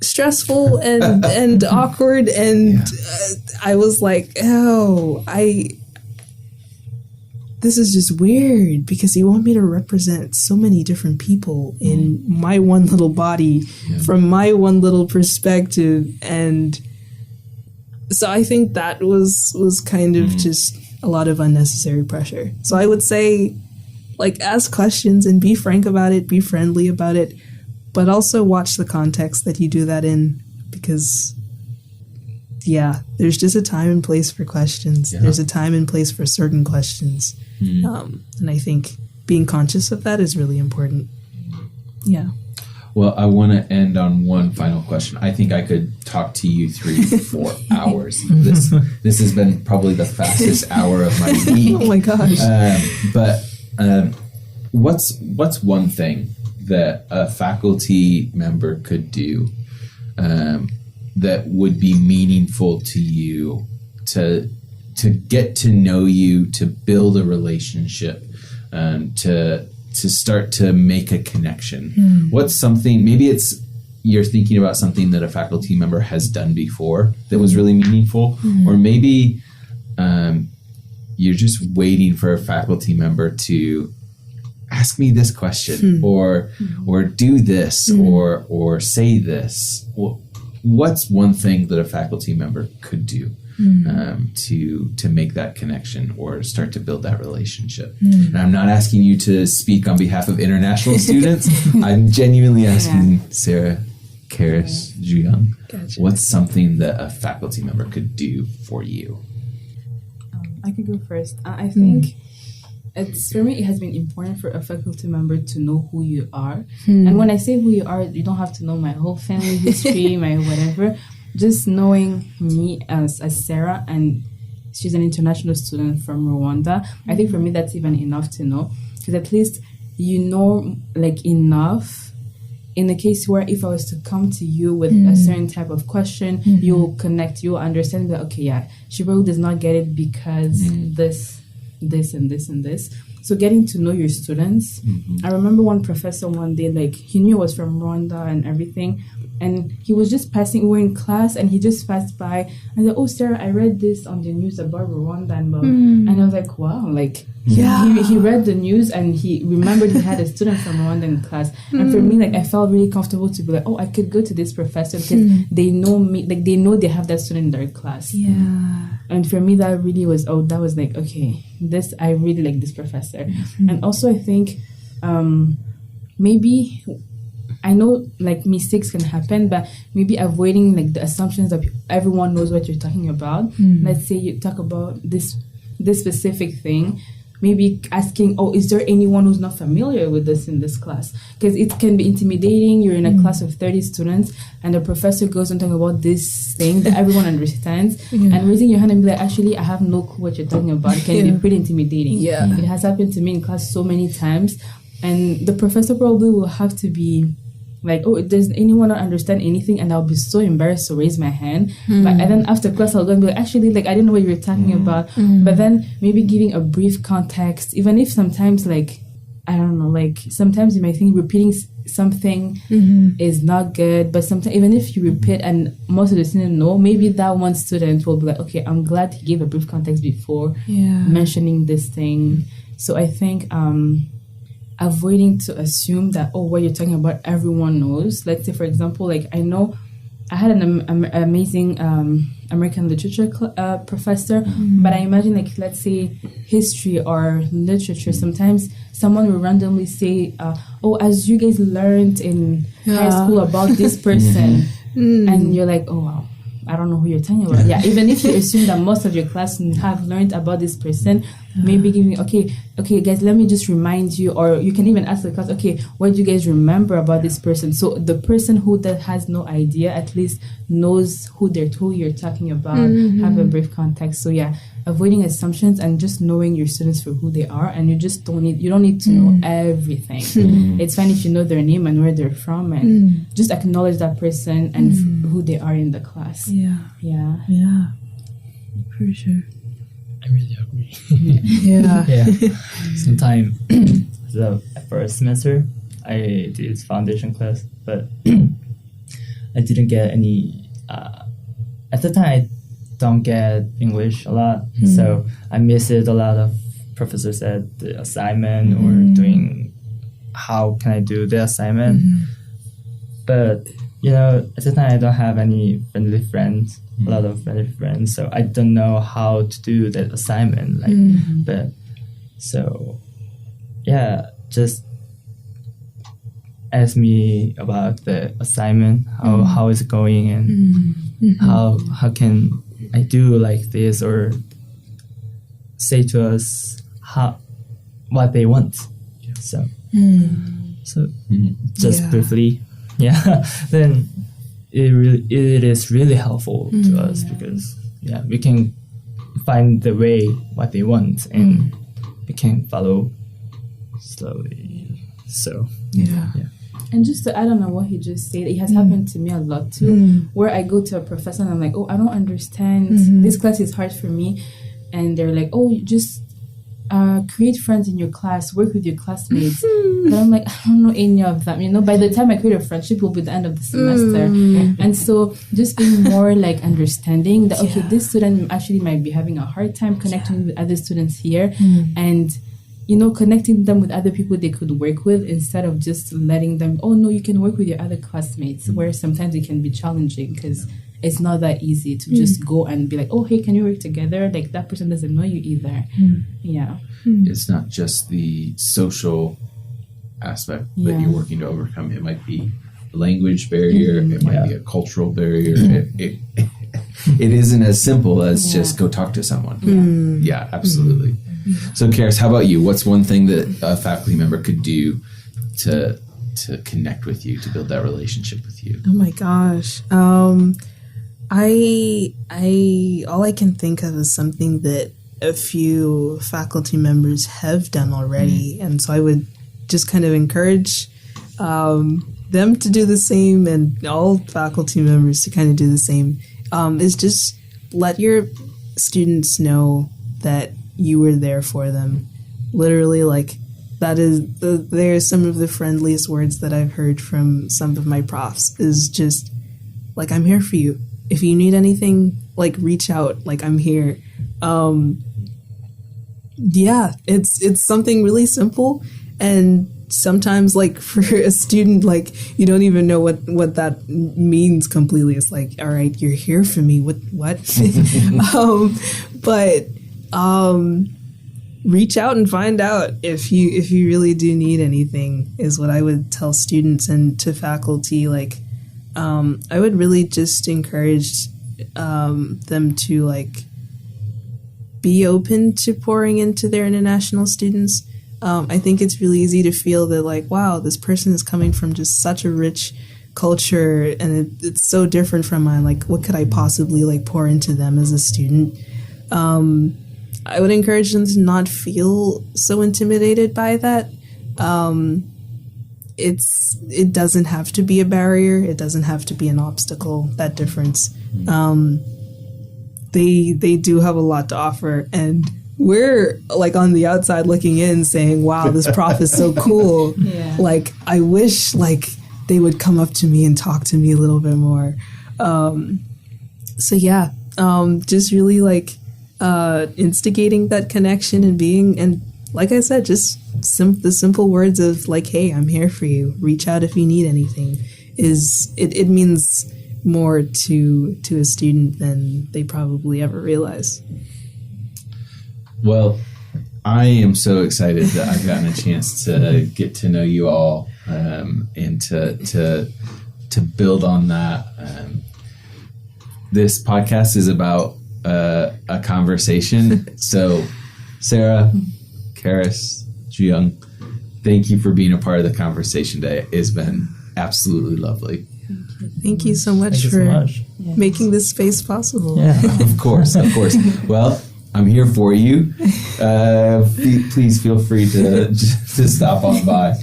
stressful and awkward, and I was like, oh, this is just weird because you want me to represent so many different people in my one little body from my one little perspective. And so I think that was kind of just a lot of unnecessary pressure. So I would say, like, ask questions and be frank about it, be friendly about it, but also watch the context that you do that in, because there's just a time and place for questions. There's a time and place for certain questions. And I think being conscious of that is really important. Yeah. Well, I want to end on one final question. I think I could talk to you 3 to 4 hours. This has been probably the fastest hour of my week. Oh my gosh. But what's one thing that a faculty member could do that would be meaningful to you to get to know you, to build a relationship, to start to make a connection? What's something, maybe it's you're thinking about something that a faculty member has done before that was really meaningful, or maybe you're just waiting for a faculty member to ask me this question or do this or say this. what's one thing that a faculty member could do to make that connection or start to build that relationship? And I'm not asking you to speak on behalf of international students. I'm genuinely asking Sarah, Kharis, Juyoung, what's something that a faculty member could do for you? I could go first. I think for me, it has been important for a faculty member to know who you are. And when I say who you are, you don't have to know my whole family history, my whatever. Just knowing me as Sarah, and she's an international student from Rwanda. I think for me, that's even enough to know. Because at least you know, like, enough in the case where if I was to come to you with a certain type of question, you'll connect, you'll understand that, okay, yeah, she probably does not get it because this, and this, and this. So getting to know your students. I remember one professor one day, like, he knew I was from Rwanda and everything, and he was just passing, we were in class, and he just passed by and said, oh, Sarah, I read this on the news about Rwanda, and I was like, wow, like, he read the news and he remembered he had a student from Rwanda in class. And for me, like, I felt really comfortable to be like, oh, I could go to this professor because they know me, like, they know they have that student in their class. And for me, that really was, that was like, okay, this, I really like this professor. And also I think maybe, I know, like, mistakes can happen, but maybe avoiding, like, the assumptions that everyone knows what you're talking about. Let's say you talk about this specific thing, maybe asking, oh, is there anyone who's not familiar with this in this class? Because it can be intimidating. You're in a class of 30 students and the professor goes on talking about this thing that everyone understands, and raising your hand and be like, actually, I have no clue what you're talking about. It can be pretty intimidating. It has happened to me in class so many times, and the professor probably will have to be like, oh, does anyone not understand anything? And I'll be so embarrassed to raise my hand. And then after class, I'll go and be like, actually, like, I didn't know what you were talking about. But then maybe giving a brief context, even if sometimes, like, I don't know, like, sometimes you might think repeating something is not good. But sometimes, even if you repeat and most of the students know, maybe that one student will be like, okay, I'm glad he gave a brief context before mentioning this thing. So I think avoiding to assume that, oh, what you're talking about, everyone knows. Let's say, for example, like, I know I had an amazing American literature professor, but I imagine, like, let's say history or literature, sometimes someone will randomly say, oh, as you guys learned in high school about this person, and you're like, oh, wow, I don't know who you're talking about. Even if you assume that most of your class have learned about this person, maybe giving, okay, guys, let me just remind you, or you can even ask the class, okay, what do you guys remember about this person? So the person who that has no idea at least knows who you're talking about, have a brief context. So avoiding assumptions and just knowing your students for who they are, and you don't need to know everything. It's fine if you know their name and where they're from, and just acknowledge that person and who they are in the class. For sure. I really agree. Yeah. Sometimes the first semester I did foundation class, but I didn't get any. At the time, I don't get English a lot, so I missed a lot of professors said the assignment or doing. How can I do the assignment? But at the time I don't have any friendly friends. A lot of friendly friends, so I don't know how to do that assignment. But so just ask me about the assignment, how is it going, and how can I do like this, or say to us what they want. So just briefly, then. It is really helpful to us because we can find the way what they want and we can follow slowly. So And just to add on what he just said, it has happened to me a lot too, where I go to a professor and I'm like, oh, I don't understand, this class is hard for me, and they're like, oh, you just create friends in your class, work with your classmates. But I'm like, I don't know any of them. By the time I create a friendship, it will be the end of the semester. And so just being more like understanding that, okay, this student actually might be having a hard time connecting with other students here. And connecting them with other people they could work with instead of just letting them, oh no, you can work with your other classmates, where sometimes it can be challenging because it's not that easy to just go and be like, oh, hey, can you work together? Like, that person doesn't know you either. Yeah. It's not just the social aspect that you're working to overcome. It might be a language barrier. It might be a cultural barrier. It isn't as simple as just go talk to someone. Yeah, absolutely. So, Kharis, how about you? What's one thing that a faculty member could do to connect with you, to build that relationship with you? Oh my gosh. I all I can think of is something that a few faculty members have done already, and so I would just kind of encourage them to do the same, and all faculty members to kind of do the same. Is just let your students know that you were there for them. Literally, like, they're some of the friendliest words that I've heard from some of my profs, is just like, I'm here for you. If you need anything, like, reach out, like, I'm here. Yeah, it's something really simple, and sometimes, like, for a student, like, you don't even know what that means completely. It's like, all right, you're here for me. What? But reach out and find out if you really do need anything, is what I would tell students. And to faculty, like, I would really just encourage them to, like, be open to pouring into their international students. I think it's really easy to feel that, like, wow, this person is coming from just such a rich culture, and it's so different from mine. Like, what could I possibly, like, pour into them as a student? I would encourage them to not feel so intimidated by that. It doesn't have to be a barrier. It doesn't have to be an obstacle, that difference. They do have a lot to offer, and we're, like, on the outside looking in saying, wow, this prof is so cool. Like, I wish, like, they would come up to me and talk to me a little bit more. So yeah, just really, like, instigating that connection and like I said, just the simple words of, like, hey, I'm here for you. Reach out if you need anything. It means more to a student than they probably ever realize. Well, I am so excited that I've gotten a chance to get to know you all, and to build on that. This podcast is about a conversation. So, Sarah, Kharis, Juyoung, thank you for being a part of the conversation today. It's been absolutely lovely. Thank you so much for making this space possible. Yeah. Of course. Well, I'm here for you. Please feel free to stop on by.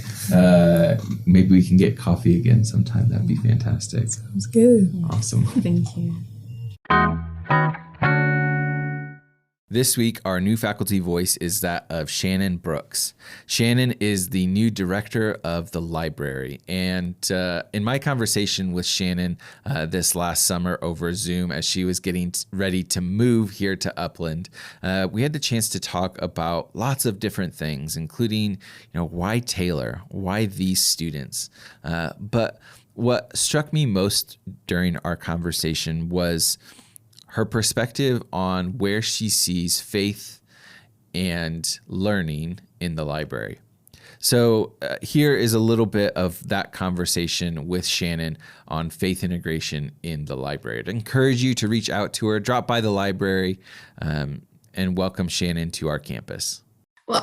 Maybe we can get coffee again sometime. That'd be fantastic. Sounds good. Awesome. Thank you. This week, our new faculty voice is that of Shannon Brooks. Shannon is the new director of the library. And in my conversation with Shannon this last summer over Zoom, as she was getting ready to move here to Upland, we had the chance to talk about lots of different things, including, why Taylor, why these students. But what struck me most during our conversation was her perspective on where she sees faith and learning in the library. So here is a little bit of that conversation with Shannon on faith integration in the library. I'd encourage you to reach out to her, drop by the library, and welcome Shannon to our campus. Well,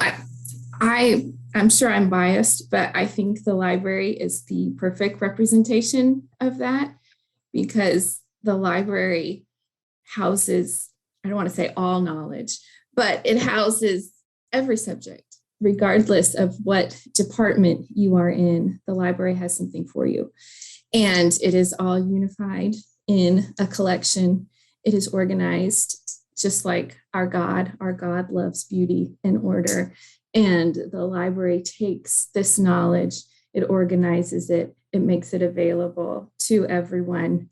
I'm sure I'm biased, but I think the library is the perfect representation of that, because the library houses, I don't want to say all knowledge, but it houses every subject, regardless of what department you are in. The library has something for you. And it is all unified in a collection. It is organized just like our God. Our God loves beauty and order. And the library takes this knowledge, it organizes it, it makes it available to everyone,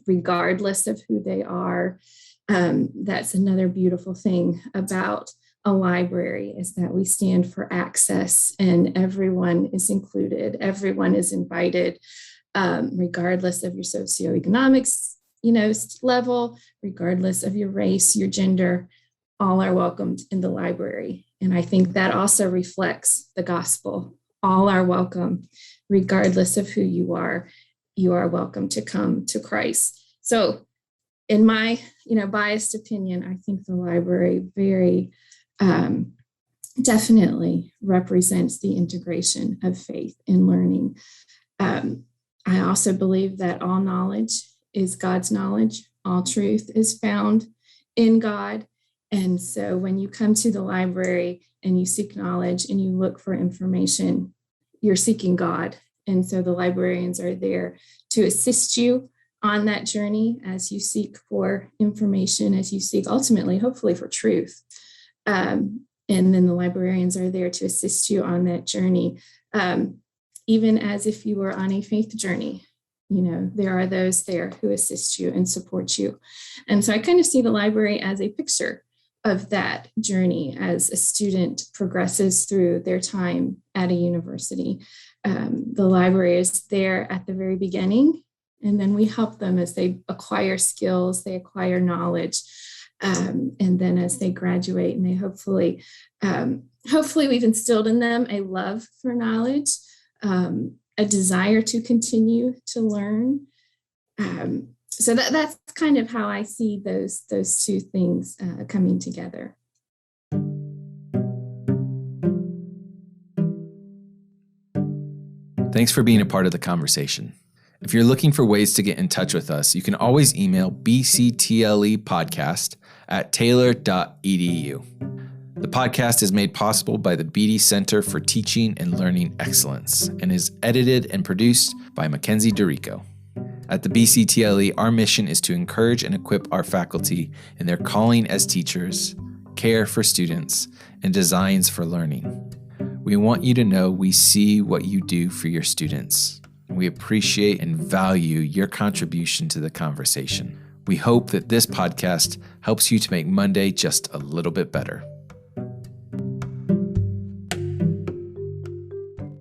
regardless of who they are. That's another beautiful thing about a library is that we stand for access, and everyone is included, everyone is invited, regardless of your socioeconomics, level, regardless of your race, your gender, all are welcomed in the library. And I think that also reflects the gospel. All are welcome, regardless of who you are welcome to come to Christ. So in my, biased opinion, I think the library very definitely represents the integration of faith and learning. I also believe that all knowledge is God's knowledge. All truth is found in God. And so when you come to the library and you seek knowledge and you look for information, you're seeking God. And so the librarians are there to assist you on that journey as you seek for information, as you seek ultimately, hopefully, for truth. And then the librarians are there to assist you on that journey, even as if you were on a faith journey. There are those there who assist you and support you. And so I kind of see the library as a picture of that journey as a student progresses through their time at a university. The library is there at the very beginning, and then we help them as they acquire skills, they acquire knowledge, and then as they graduate, and they hopefully we've instilled in them a love for knowledge, a desire to continue to learn. So that's kind of how I see those two things coming together. Thanks for being a part of the conversation. If you're looking for ways to get in touch with us, you can always email bctlepodcast@taylor.edu. The podcast is made possible by the Beatty Center for Teaching and Learning Excellence and is edited and produced by Mackenzie DeRico. At the BCTLE, our mission is to encourage and equip our faculty in their calling as teachers, care for students, and designs for learning. We want you to know we see what you do for your students. We appreciate and value your contribution to the conversation. We hope that this podcast helps you to make Monday just a little bit better.